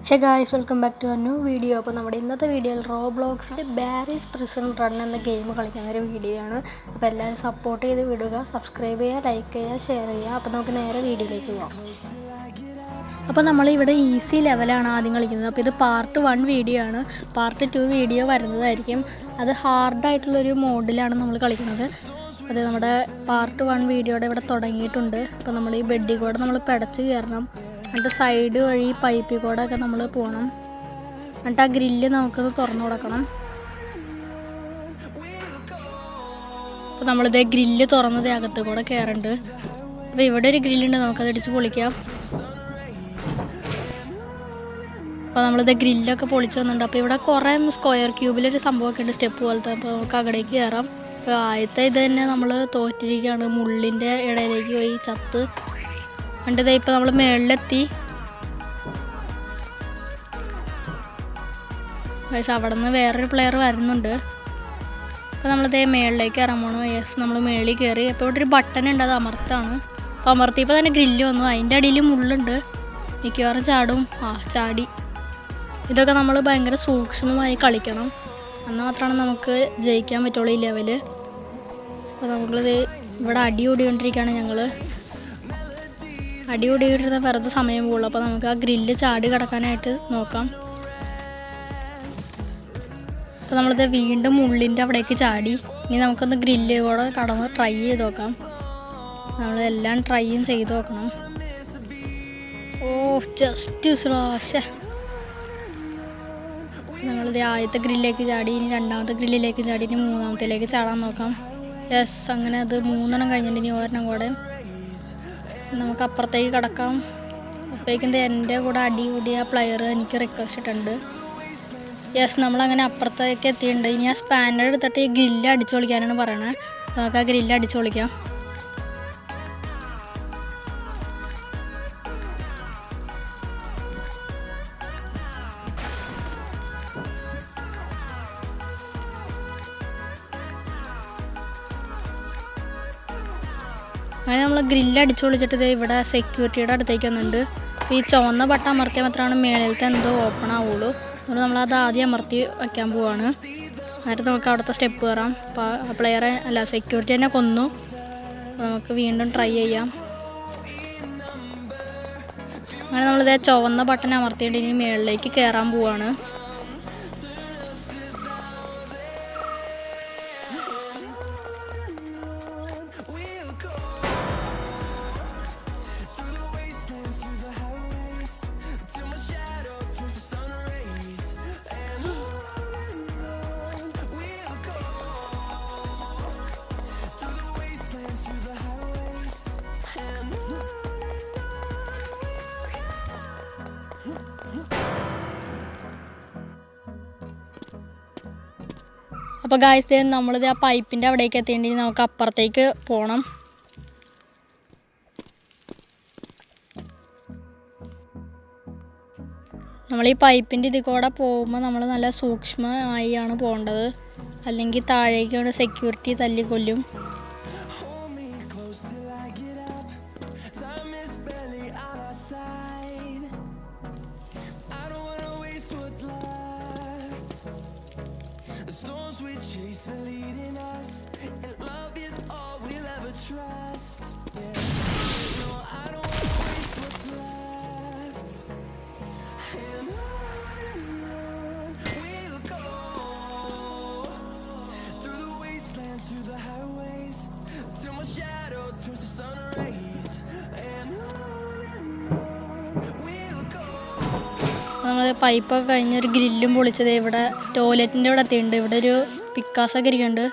Hey guys, welcome back to new video. അപ്പോൾ നമ്മുടെ ഇന്നത്തെ വീഡിയോയിൽ റോബ്ലോക്സിൻ്റെ ബാരീസ് പ്രിസൺ റൺ എന്ന ഗെയിം കളിക്കുന്ന ഒരു വീഡിയോ ആണ്. അപ്പോൾ എല്ലാവരും സപ്പോർട്ട് ചെയ്ത് വിടുക, സബ്സ്ക്രൈബ് ചെയ്യുക, ലൈക്ക് ചെയ്യുക, ഷെയർ ചെയ്യുക. അപ്പോൾ നമുക്ക് നേരെ വീഡിയോയിലേക്ക് പോകാം. അപ്പോൾ നമ്മളിവിടെ ഈസി ലെവലാണ് ആദ്യം കളിക്കുന്നത്. അപ്പോൾ ഇത് പാർട്ട് 1 വീഡിയോ ആണ്. പാർട്ട് 2 വീഡിയോ വരുന്നതായിരിക്കും. അത് ഹാർഡായിട്ടുള്ളൊരു മോഡിലാണ് നമ്മൾ കളിക്കുന്നത്. അത് നമ്മുടെ പാർട്ട് 1 വീഡിയോയുടെ ഇവിടെ തുടങ്ങിയിട്ടുണ്ട്. അപ്പോൾ നമ്മൾ ഈ ബെഡിൽ കൂടെ നമ്മൾ പിടച്ച് കയറണം. എന്നിട്ട് സൈഡ് വഴി പൈപ്പിൽ കൂടെ ഒക്കെ നമ്മൾ പോകണം. എന്നിട്ട് ആ ഗ്രില്ല് നമുക്കത് തുറന്നു കൊടുക്കണം. അപ്പോൾ നമ്മളിത് ഗ്രില്ല് തുറന്നത് അകത്ത് കൂടെ കയറുന്നുണ്ട്. അപ്പോൾ ഇവിടെ ഒരു ഗ്രില്ലുണ്ട്, നമുക്കത് അടിച്ച് പൊളിക്കാം. അപ്പോൾ നമ്മളിത് ഗ്രില്ലൊക്കെ പൊളിച്ച് വന്നിട്ടുണ്ട്. അപ്പോൾ ഇവിടെ കുറേ സ്ക്വയർ ക്യൂബിലൊരു സംഭവമൊക്കെ ഉണ്ട്, സ്റ്റെപ്പ് പോലത്തെ. അപ്പോൾ നമുക്ക് അവിടേക്ക് കയറാം. അപ്പോൾ ആദ്യത്തെ ഇത് തന്നെ നമ്മൾ തോറ്റിരിക്കുകയാണ്. മുള്ളിൻ്റെ ഇടയിലേക്ക് പോയി ചത്ത്. എന്നിട്ട് ഇപ്പോൾ നമ്മൾ മുകളിലെത്തി. അവിടെ നിന്ന് വേറൊരു പ്ലെയർ വരുന്നുണ്ട്. അപ്പോൾ നമ്മളിതേ മുകളിലേക്ക് ഇറങ്ങാൻ പോകണം. യെസ്, നമ്മൾ മുകളിൽ കയറി. അപ്പോൾ ഇവിടെ ഒരു ബട്ടൺ ഉണ്ട്, അത് അമർത്താണ്. അപ്പോൾ അമർത്തിയപ്പോൾ തന്നെ ഗ്രില്ല് വന്നു. അതിൻ്റെ അടിയിൽ മുള്ളുണ്ട്, മിക്കവാറും ചാടും. ചാടി. ഇതൊക്കെ നമ്മൾ ഭയങ്കര സൂക്ഷ്മമായി കളിക്കണം, എന്നാൽ മാത്രമാണ് നമുക്ക് ജയിക്കാൻ പറ്റുള്ളൂ ഈ ലെവല്. അപ്പോൾ നമ്മളിത് ഇവിടെ അടി ഓടിക്കൊണ്ടിരിക്കുകയാണ്. ഞങ്ങൾ അടി ഓടിക്കൊണ്ടിരുന്ന വെറുതെ സമയം പോകുള്ളൂ. അപ്പോൾ നമുക്ക് ആ ഗ്രില്ല് ചാടി കിടക്കാനായിട്ട് നോക്കാം. അപ്പോൾ നമ്മളിത് വീണ്ടും മുള്ളിൻ്റെ അവിടേക്ക് ചാടി. ഇനി നമുക്കൊന്ന് ഗ്രില്ല് കൂടെ കടന്ന് ട്രൈ ചെയ്ത് നോക്കാം. നമ്മളെല്ലാം ട്രൈയും ചെയ്ത് നോക്കണം. ജസ്റ്റ് സ്ലോശ. നമ്മളിത് ആദ്യത്തെ ഗ്രില്ലിലേക്ക് ചാടി, ഇനി രണ്ടാമത്തെ ഗ്രില്ലിലേക്ക് ചാടി, ഇനി മൂന്നാമത്തേലേക്ക് ചാടാൻ നോക്കാം. യെസ്, അങ്ങനെ അത് 3 കഴിഞ്ഞിട്ട് ഇനി ഒരെണ്ണം കൂടെ നമുക്ക് അപ്പുറത്തേക്ക് കിടക്കാം. അപ്പോഴേക്കും എൻ്റെ കൂടെ അടി കൂടിയ പ്ലെയർ എനിക്ക് റിക്വസ്റ്റ് ഇട്ടുണ്ട്. യെസ്, നമ്മളങ്ങനെ അപ്പുറത്തേക്ക് എത്തിയിട്ടുണ്ട്. ഇനി ആ സ്പാനർ എടുത്തിട്ട് ഈ ഗ്രില്ല് അടിച്ചു പൊളിക്കാനാണ് പറയണത്. നമുക്ക് ആ ഗ്രില്ല് അടിച്ചു പൊളിക്കാം. അങ്ങനെ നമ്മൾ ഗ്രില്ല് അടിച്ചു പൊളിച്ചിട്ട് ഇവിടെ സെക്യൂരിറ്റിയുടെ അടുത്തേക്ക് വന്നിട്ടുണ്ട്. ഈ ചുവന്ന ബട്ടൺ അമർത്തിയാൽ മാത്രമാണ് മേളിലത്തെ എന്തോ ഓപ്പൺ ആവുള്ളൂ. അതുകൊണ്ട് നമ്മളത് ആദ്യം അമർത്തി വയ്ക്കാൻ പോവാണ്. എന്നിട്ട് നമുക്ക് അവിടുത്തെ സ്റ്റെപ്പ് കയറാം. അപ്പോൾ പ്ലെയറെ സെക്യൂരിറ്റി തന്നെ കൊന്നു. അപ്പോൾ നമുക്ക് വീണ്ടും ട്രൈ ചെയ്യാം. അങ്ങനെ നമ്മളിതേ ചുവന്ന ബട്ടൺ അമർത്തിയിട്ട് ഇനി മേളിലേക്ക് കയറാൻ പോവാണ്. അപ്പോൾ ഗായ്സ്, നമ്മളിത് ആ പൈപ്പിൻ്റെ അവിടേക്ക് എത്തിയിട്ടുണ്ടെങ്കിൽ നമുക്ക് അപ്പുറത്തേക്ക് പോകണം. നമ്മൾ ഈ പൈപ്പിൻ്റെ ഇതിൽ കൂടെ പോകുമ്പോൾ നമ്മൾ നല്ല സൂക്ഷ്മമായി ആണ് പോകേണ്ടത്, അല്ലെങ്കിൽ താഴേക്ക് സെക്യൂരിറ്റി തല്ലിക്കൊല്ലും. നമ്മൾ പൈപ്പൊക്കെ കഴിഞ്ഞൊരു ഗ്രില്ലും പൊളിച്ചത് ഇവിടെ ടോയ്ലറ്റിൻ്റെ ഇവിടെ എത്തിയിട്ടുണ്ട്. ഇവിടെ ഒരു പിക്കാസൊക്കെ ഇരിക്കുന്നുണ്ട്.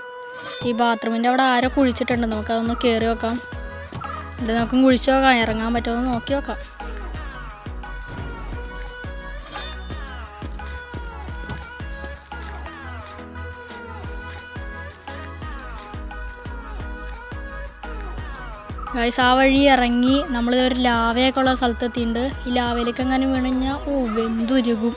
ഈ ബാത്റൂമിൻ്റെ അവിടെ ആരോ കുഴിച്ചിട്ടുണ്ട്. നമുക്ക് അതൊന്ന് കയറി നോക്കാം. എന്നിട്ട് നമുക്ക് കുഴിച്ച് നോക്കാം, ഇറങ്ങാൻ പറ്റുമോ നോക്കി നോക്കാം. ഗൈസ്, ആ വഴി ഇറങ്ങി നമ്മൾ ഒരു ലാവയൊക്കെ ഉള്ള സ്ഥലത്ത് എത്തിയിട്ടുണ്ട്. ഈ ലാവയിലേക്ക് അങ്ങനെ വീണ് കഴിഞ്ഞാൽ വെന്തുരുകും.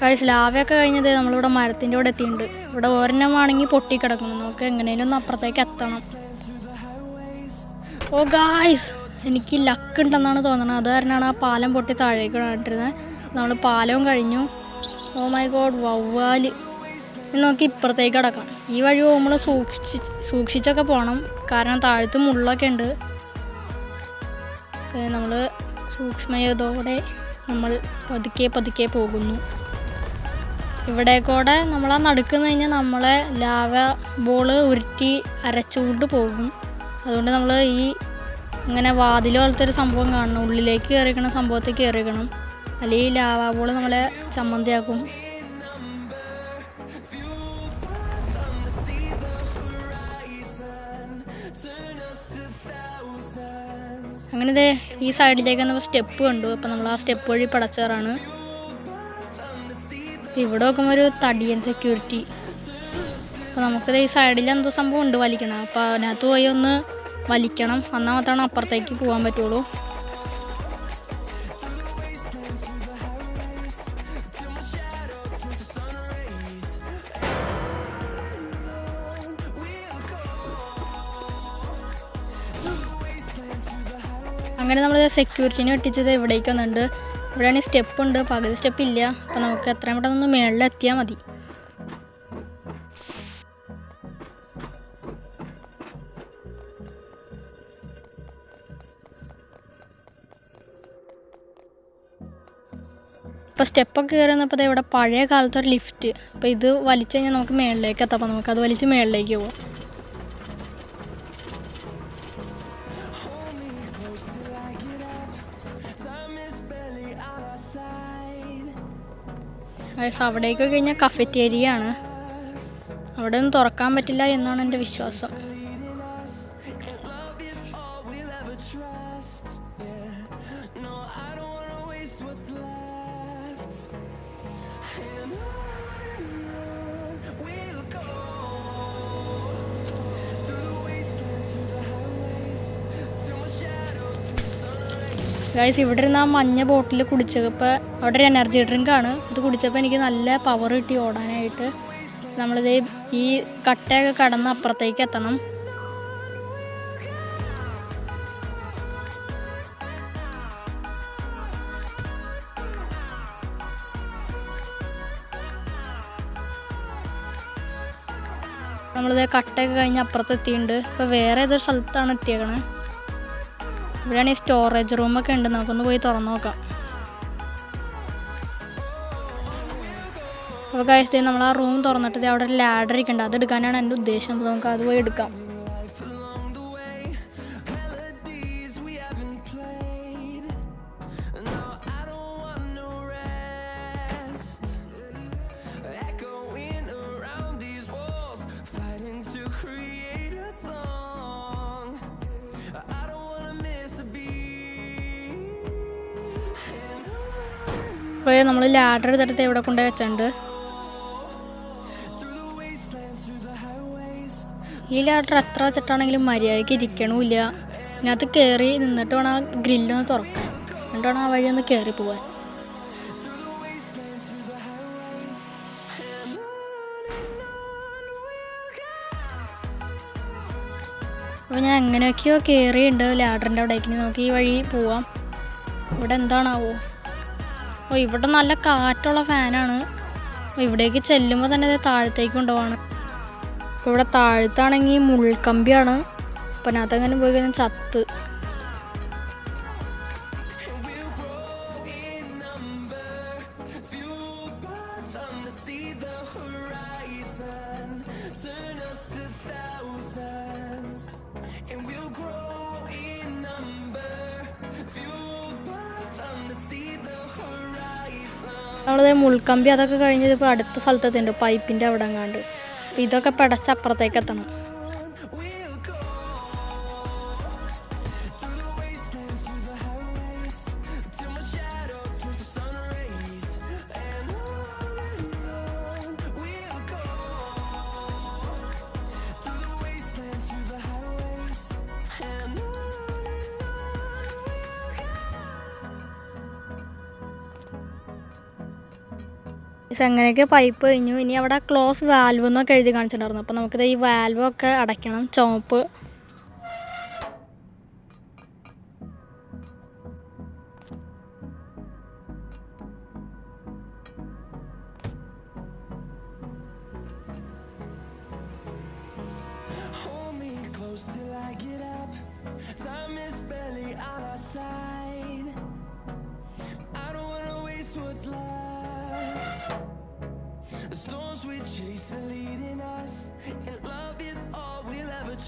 ഗൈസ് ലാവയൊക്കെ കഴിഞ്ഞത് നമ്മളിവിടെ മരത്തിൻ്റെ കൂടെ എത്തിയിട്ടുണ്ട്. ഇവിടെ ഒരെണ്ണമാണെങ്കിൽ പൊട്ടിക്കിടക്കുന്നു. നമുക്ക് എങ്ങനെയും ഒന്ന് അപ്പുറത്തേക്ക് എത്തണം. ഓ ഗൈസ്, എനിക്ക് ലക്ക് ഉണ്ടെന്നാണ് തോന്നുന്നത്. അത് കാരണമാണ് ആ പാലം പൊട്ടി താഴേക്ക് കണ്ടിരുന്നത്. നമ്മൾ പാലവും കഴിഞ്ഞു. ഓ മൈ ഗോഡ്, വവ്വാല്. ഇനി നമുക്ക് ഇപ്പുറത്തേക്ക് കിടക്കാം. ഈ വഴി നമ്മൾ സൂക്ഷിച്ചൊക്കെ പോകണം, കാരണം താഴത്ത് മുള്ളൊക്കെ ഉണ്ട്. നമ്മൾ സൂക്ഷ്മതയോടെ നമ്മൾ പതുക്കെ പോകുന്നു. ഇവിടെ കൂടെ നമ്മളാ നടക്കുന്ന കഴിഞ്ഞാൽ നമ്മളെ ലാവ ബോൾ ഉരുട്ടി അരച്ചുകൊണ്ട് പോകും. അതുകൊണ്ട് നമ്മൾ ഈ ഇങ്ങനെ വാതിൽ പോലത്തെ ഒരു സംഭവം കാണണം, ഉള്ളിലേക്ക് കയറിക്കണം, സംഭവത്തേക്ക് കയറിക്കണം, അല്ലെങ്കിൽ ലാവ ബോൾ നമ്മളെ ചമ്മന്തിയാക്കും. അങ്ങനെ ഇതേ ഈ സൈഡിലേക്ക് നമ്മൾ സ്റ്റെപ്പ് കണ്ടു. അപ്പം നമ്മൾ ആ സ്റ്റെപ്പ് വഴി പടച്ചേറാണ്. ഇവിടെ നോക്കുമ്പോൾ ഒരു തടിയൻ സെക്യൂരിറ്റി. അപ്പോൾ നമുക്കിത് ഈ സൈഡിൽ എന്തോ സംഭവം ഉണ്ട് വലിക്കണം. അപ്പോൾ അതിനകത്ത് പോയി ഒന്ന് വലിക്കണം, എന്നാൽ മാത്രമാണ് അപ്പുറത്തേക്ക് പോകാൻ പറ്റുള്ളൂ. അങ്ങനെ നമ്മൾ സെക്യൂരിറ്റിനെ വെട്ടിച്ചത് ഇവിടേക്ക് വന്നിട്ടുണ്ട്. ഇവിടെയാണെങ്കിൽ സ്റ്റെപ്പ് ഉണ്ട്, പകുതി സ്റ്റെപ്പ് ഇല്ല. അപ്പോൾ നമുക്ക് എത്രയും പെട്ടെന്ന് മുകളിലെത്തിയാൽ മതി. ഇപ്പോൾ സ്റ്റെപ്പൊക്കെ കയറി വന്നപ്പോൾ ഇവിടെ പഴയ കാലത്തൊരു ലിഫ്റ്റ്. അപ്പോൾ ഇത് വലിച്ചു കഴിഞ്ഞാൽ നമുക്ക് മുകളിലേക്ക് എത്താം. അപ്പോൾ നമുക്കത് വലിച്ച് മുകളിലേക്ക് പോകാം. അവിടേക്ക് കഴിഞ്ഞാൽ കഫറ്റേരിയ ആണ്. അവിടെ ഒന്നും തുറക്കാൻ പറ്റില്ല എന്നാണ് എൻ്റെ വിശ്വാസം. ഗൈസ്, ഇവിടെ ഇരുന്ന് ആ മഞ്ഞ ബോട്ടിൽ കുടിച്ചപ്പോൾ അവിടെ ഒരു എനർജി ഡ്രിങ്കാണ്. അത് കുടിച്ചപ്പോൾ എനിക്ക് നല്ല പവർ കിട്ടി ഓടാനായിട്ട്. നമ്മളിത് ഈ കട്ടയൊക്കെ കടന്ന് അപ്പുറത്തേക്ക് എത്തണം. നമ്മളിത് കട്ടയൊക്കെ കഴിഞ്ഞ് അപ്പുറത്തെത്തിയിട്ടുണ്ട്. ഇപ്പോൾ വേറെ ഏതൊരു സ്ഥലത്താണ് എത്തിയേക്കണേ. ഇവിടെയാണ് ഈ സ്റ്റോറേജ് റൂമൊക്കെ ഉണ്ട്. നമുക്കൊന്ന് പോയി തുറന്നു നോക്കാം. അപ്പോൾ ഗൈസ്, നമ്മൾ ആ റൂം തുറന്നിട്ട് അവിടെ ഒരു ലാഡർ ഇരിക്കുന്നുണ്ട്. അത് എടുക്കാനാണ് എൻ്റെ ഉദ്ദേശം. അപ്പോൾ നമുക്ക് അത് പോയി എടുക്കാം. അപ്പോൾ നമ്മൾ ലാഡർ എടുത്തിട്ട് ഇവിടെ കൊണ്ടുപോയി വെച്ചിട്ടുണ്ട്. ഈ ലാഡർ എത്ര വെച്ചിട്ടാണെങ്കിലും മര്യാദയ്ക്ക് ഇരിക്കണമില്ല. ഇതിനകത്ത് കയറി നിന്നിട്ട് വേണം ആ ഗ്രില്ലൊന്ന് തുറക്കാൻ, എന്നിട്ട് വേണം ആ വഴി ഒന്ന് കയറി പോകാൻ. അപ്പോൾ ഞാൻ എങ്ങനെയൊക്കെയോ കയറിയുണ്ട് ലാഡറിൻ്റെ അവിടേക്ക്. നമുക്ക് ഈ വഴി പോവാം. ഇവിടെ എന്താണാവോ? അപ്പോൾ ഇവിടെ നല്ല കാറ്റുള്ള ഫാനാണ്. അപ്പോൾ ഇവിടേക്ക് ചെല്ലുമ്പോൾ തന്നെ ഇത് താഴത്തേക്ക് കൊണ്ടുപോവാണ്. അപ്പോൾ ഇവിടെ താഴത്താണെങ്കിൽ മുൾക്കമ്പിയാണ്. അപ്പോൾ അതിനകത്തങ്ങനെ പോയി കഴിഞ്ഞാൽ ചത്ത്. നമ്മളത് മുൾക്കമ്പി അതൊക്കെ കഴിഞ്ഞത് ഇപ്പോൾ അടുത്ത സ്ഥലത്തെത്തിണ്ട്, പൈപ്പിൻ്റെ അവിടെ എങ്ങാണ്ട്. അപ്പോൾ ഇതൊക്കെ പടച്ച് അപ്പുറത്തേക്ക് എത്തണം. അങ്ങനെയൊക്കെ പൈപ്പ് കഴിഞ്ഞു. ഇനി അവിടെ ക്ലോസ് വാൽവ് എന്നൊക്കെ എഴുതി കാണിച്ചിട്ടുണ്ടായിരുന്നു. അപ്പോൾ നമുക്കിത് ഈ വാൽവൊക്കെ അടയ്ക്കണം. ചുവപ്പ്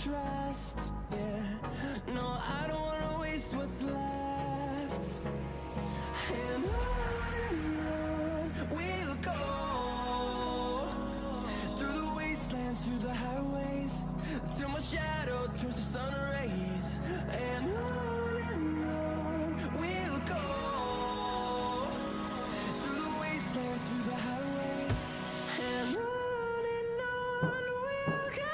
trust, yeah. No, I don't wanna waste what's left. And on we'll go, through the wastelands, through the highways, till my shadow turns to sun rays. And on we'll go, through the wastelands, through the highways. And on we'll go.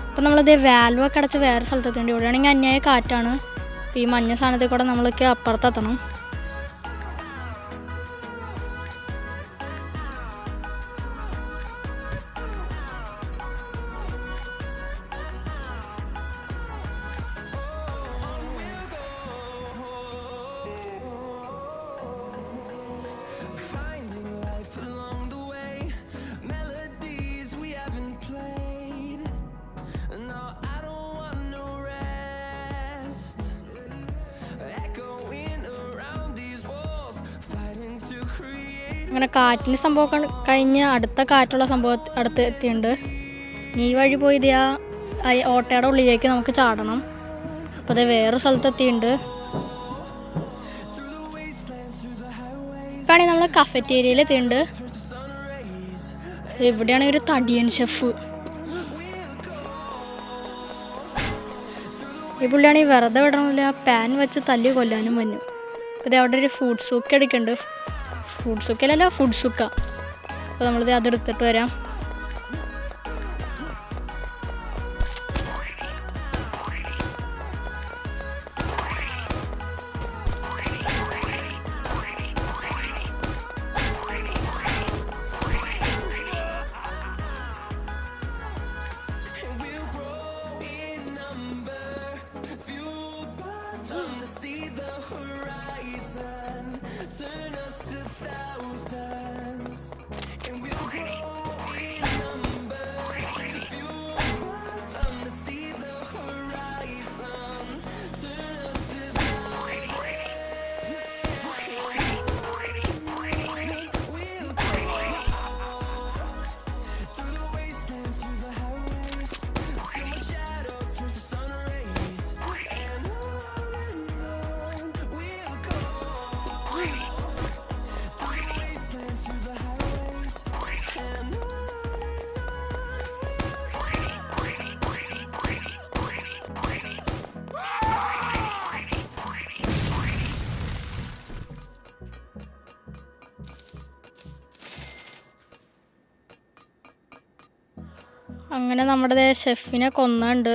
അപ്പോൾ നമ്മളിത് വാൽവൊക്കെ അടച്ച് വേറെ സ്ഥലത്തെത്തേണ്ടി. ഇവിടെയാണെങ്കിൽ അന്യായ കാറ്റാണ്. അപ്പോൾ ഈ മഞ്ഞ സാധനത്തിൽ കൂടെ നമ്മളൊക്കെ അപ്പുറത്തെത്തണം. അങ്ങനെ കാറ്റിൻ്റെ സംഭവമൊക്കെ കഴിഞ്ഞ് അടുത്ത കാറ്റുള്ള സംഭവം അടുത്ത് എത്തിയിട്ടുണ്ട്. ഈ വഴി പോയി ഇത് ആ ഓട്ടയുടെ ഉള്ളിലേക്ക് നമുക്ക് ചാടണം. അപ്പോൾ അത് വേറെ സ്ഥലത്തെത്തിയിട്ടുണ്ട്. ഇപ്പോഴാണെങ്കിൽ നമ്മൾ കഫറ്റേരിയയിൽ എത്തിയിട്ടുണ്ട്. ഇവിടെയാണ് ഒരു തടിയൻ ഷെഫ്. ഈ പുള്ളിയാണെങ്കിൽ വെറുതെ വിടണമില്ല, പാൻ വെച്ച് തല്ലി കൊല്ലാനും വന്നു. അപ്പോൾ ഇത് അവിടെ ഒരു ഫുഡ് സൂക്ക് എടുക്കുന്നുണ്ട്. ഫുഡ് സുക്കല്ല, ഫുഡ് സുക്ക. അപ്പോൾ നമ്മളിത് അതെടുത്തിട്ട് വരാം. അങ്ങനെ നമ്മുടെ ഷെഫിനെ കൊന്നുണ്ട്.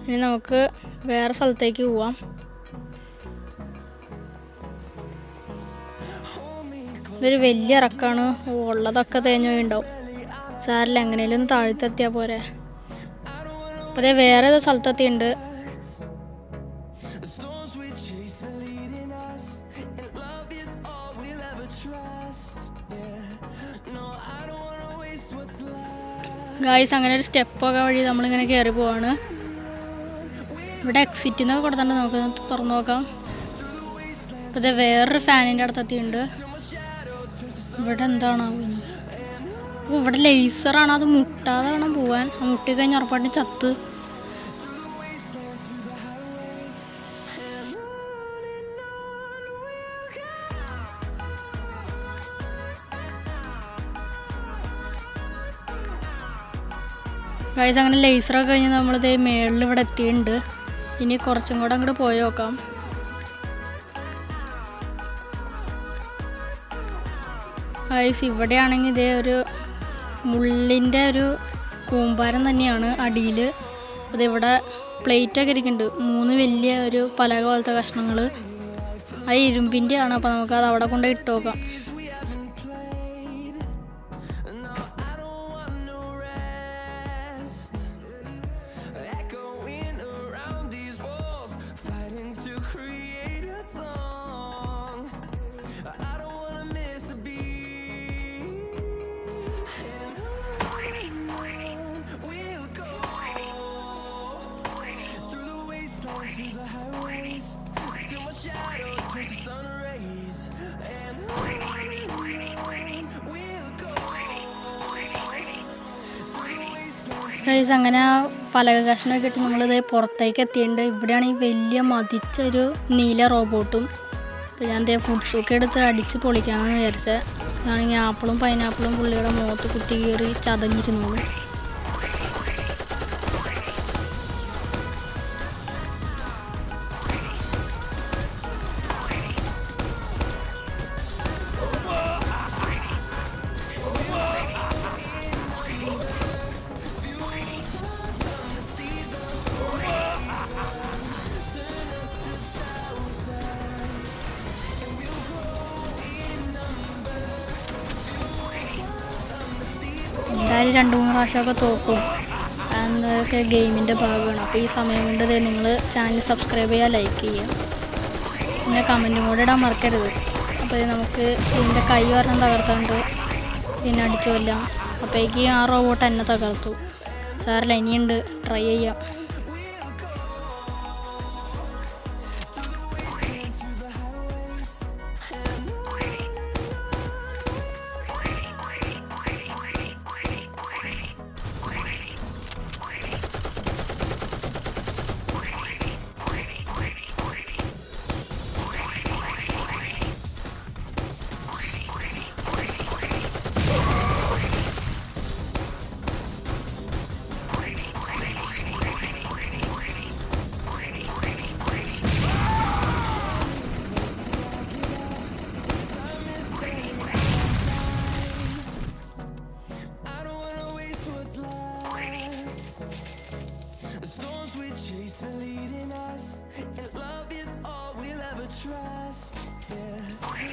ഇനി നമുക്ക് വേറെ സ്ഥലത്തേക്ക് പോവാം. ഇതൊരു വലിയ ഇറക്കാണ്. ഉള്ളതൊക്കെ തേഞ്ഞു പോയിണ്ടാവും. സാറില്ല, എങ്ങനെയും ഒന്ന് താഴ്ത്തെത്തിയാൽ പോരെ. അപ്പോൾ അതേ വേറെ ഏതോ സ്ഥലത്തെത്തിയുണ്ട്. ഗായ്സ്, അങ്ങനെ ഒരു സ്റ്റെപ്പൊക്കെ വഴി നമ്മളിങ്ങനെ കയറി പോവാണ്. ഇവിടെ എക്സിറ്റ് എന്നൊക്കെ കൊടുത്തിട്ടുണ്ട്. നമുക്ക് തുറന്നു നോക്കാം. അപ്പോൾ ഇത് വേറൊരു ഫാനിൻ്റെ അടുത്തെത്തിയുണ്ട്. ഇവിടെ എന്താണാവും? ഇവിടെ ലേസറാണ്. അത് മുട്ടാതെ വേണം പോവാൻ. മുട്ടി കഴിഞ്ഞ് ഉറപ്പായിട്ടും ചത്ത്. ഗൈസ്, അങ്ങനെ ലേസറൊക്കെ കഴിഞ്ഞ് നമ്മളിത് മേളിൽ ഇവിടെ എത്തിയിട്ടുണ്ട്. ഇനി കുറച്ചും കൂടെ അങ്ങോട്ട് പോയി നോക്കാം. ഗൈസ്, ഇവിടെയാണെങ്കിൽ ഇതേ ഒരു മുള്ളിൻ്റെ ഒരു കൂമ്പാരം തന്നെയാണ് അടിയിൽ. അതിവിടെ പ്ലേറ്റൊക്കെ ഇരിക്കുന്നുണ്ട്. 3 വലിയ ഒരു പലക പോലത്തെ കഷ്ണങ്ങൾ. ആ ഇരുമ്പിൻ്റെ ആണ്. അപ്പോൾ നമുക്കത് അവിടെ കൊണ്ട് ഇട്ട് നോക്കാം. ഗൈസ് അങ്ങനെ പലക കഷ്ണമൊക്കെ ഇട്ട് നമ്മളിത് പുറത്തേക്ക് എത്തിയിട്ടുണ്ട്. ഇവിടെയാണ് ഈ വലിയ മതിച്ചൊരു നീല റോബോട്ടും. അപ്പോൾ ഞാൻ ദേ ഫുഡ്സൊക്കെ എടുത്ത് അടിച്ച് പൊളിക്കാമെന്ന് വിചാരിച്ചത്. ഇതാണെങ്കിൽ ആപ്പിളും പൈനാപ്പിളും പുള്ളിയുടെ മുഖത്ത് കുത്തി കയറി ചതഞ്ഞിരുന്നോളൂ. എന്തായാലും 2-3 പ്രാവശ്യമൊക്കെ തോക്കും. അതൊക്കെ ഗെയിമിൻ്റെ ഭാഗമാണ്. അപ്പോൾ ഈ സമയം കൊണ്ട് നിങ്ങൾ ചാനൽ സബ്സ്ക്രൈബ് ചെയ്യുക, ലൈക്ക് ചെയ്യുക, പിന്നെ കമൻറ്റും കൂടെ ഇടാൻ മറക്കരുത്. അപ്പോൾ നമുക്ക് ഇതിൻ്റെ കൈ ഒരെണ്ണം തകർത്തുകൊണ്ട് പിന്നെ അടിച്ചു കൊല്ലാം. അപ്പോഴേക്ക് ആ റോബോട്ട് എന്നെ തകർത്തു. സാറില്ല, ഇനിയുണ്ട്, ട്രൈ ചെയ്യാം.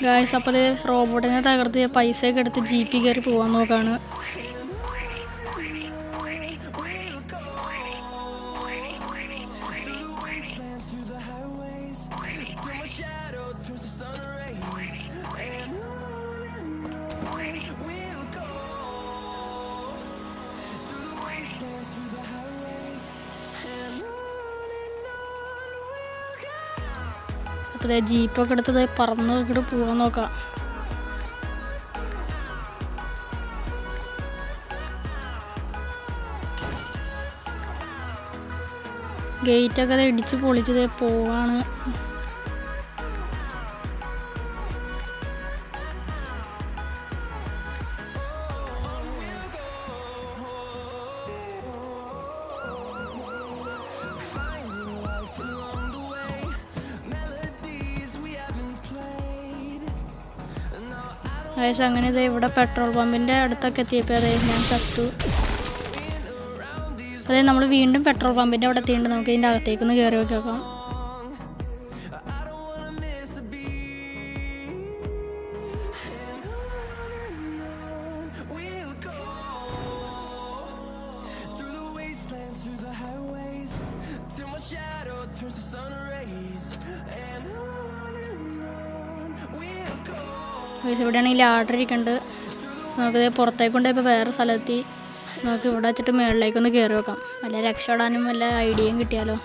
ഗായ്സ്, അപ്പോൾ റോബോട്ടിനെ തകർത്ത് പൈസയൊക്കെ എടുത്ത് ജീപ്പിൽ കയറി പോകാൻ നോക്കാണ്. അപ്പോൾ ജീപ്പൊക്കെ എടുത്തത് പറന്ന് ഇങ്ങോട്ട് പോകാൻ നോക്കാം. ഗേറ്റൊക്കെ ഇടിച്ച് പൊളിച്ചത് പോവാണ്. അങ്ങനെ ഇവിടെ പെട്രോൾ പമ്പിൻ്റെ അടുത്തൊക്കെ എത്തിയപ്പോൾ ഞാൻ ചത്തു. നമ്മൾ വീണ്ടും പെട്രോൾ പമ്പിൻ്റെ അവിടെ എത്തിയിട്ട് നമുക്ക് ഇതിൻ്റെ അകത്തേക്കൊന്ന് കയറി നോക്കാം. ഇവിടെയാണെങ്കിൽ ലാഡർ ഇരിക്കുന്നുണ്ട്. നമുക്കിത് പുറത്തേക്ക് കൊണ്ടുപോയപ്പോൾ വേറെ സ്ഥലത്തി നമുക്ക് ഇവിടെ വെച്ചിട്ട് മുകളിലേക്കൊന്ന് കയറി വെക്കാം. വല്ല രക്ഷപ്പെടാനും വല്ല ഐഡിയയും കിട്ടിയാലോ.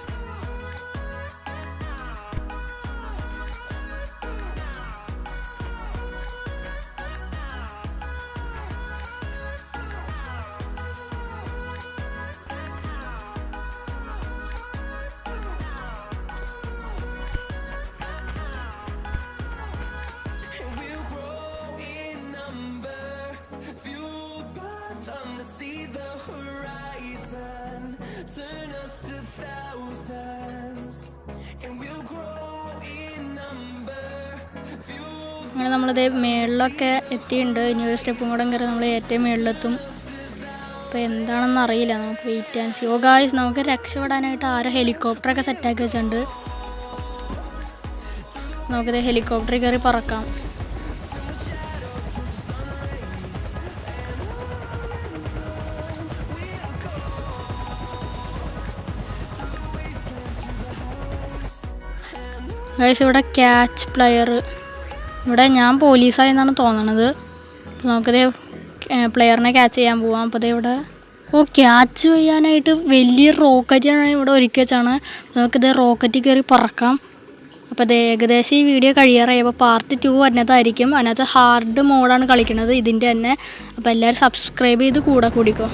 അങ്ങനെ നമ്മളിത് മേളിലൊക്കെ എത്തിയിട്ടുണ്ട്. ഇനി ഒരു സ്റ്റെപ്പും കൂടെ കയറി നമ്മൾ ഏറ്റവും മേളിലെത്തും. അപ്പോൾ എന്താണെന്ന് അറിയില്ല, നമുക്ക് wait and see. Oh guys, നമുക്ക് രക്ഷപ്പെടാനായിട്ട് ആരോ ഹെലികോപ്റ്ററൊക്കെ സെറ്റാക്കി വെച്ചിട്ടുണ്ട്. നമുക്കിത് ഹെലികോപ്റ്ററിൽ കയറി പറക്കാം. ഗൈസ് ഇവിടെ ക്യാച്ച് പ്ലെയർ, ഇവിടെ ഞാൻ പോലീസായെന്നാണ് തോന്നണത്. അപ്പോൾ നമുക്കിത് പ്ലെയറിനെ ക്യാച്ച് ചെയ്യാൻ പോവാം. അപ്പോൾ ഇവിടെ ക്യാച്ച് ചെയ്യാനായിട്ട് വലിയ റോക്കറ്റാണ് ഇവിടെ ഒരുക്കി വെച്ചാണ്. നമുക്കിത് റോക്കറ്റിൽ കയറി പറക്കാം. അപ്പോൾ അത് ഏകദേശം ഈ വീഡിയോ കഴിയാറായി. അപ്പോൾ പാർട്ട് 2 വരുന്നതായിരിക്കും. അതിനകത്ത് ഹാർഡ് മോഡാണ് കളിക്കുന്നത് ഇതിൻ്റെ തന്നെ. അപ്പോൾ എല്ലാവരും സബ്സ്ക്രൈബ് ചെയ്ത് കൂടെ കൂടിക്കോ.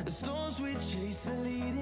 The storms we chase are leading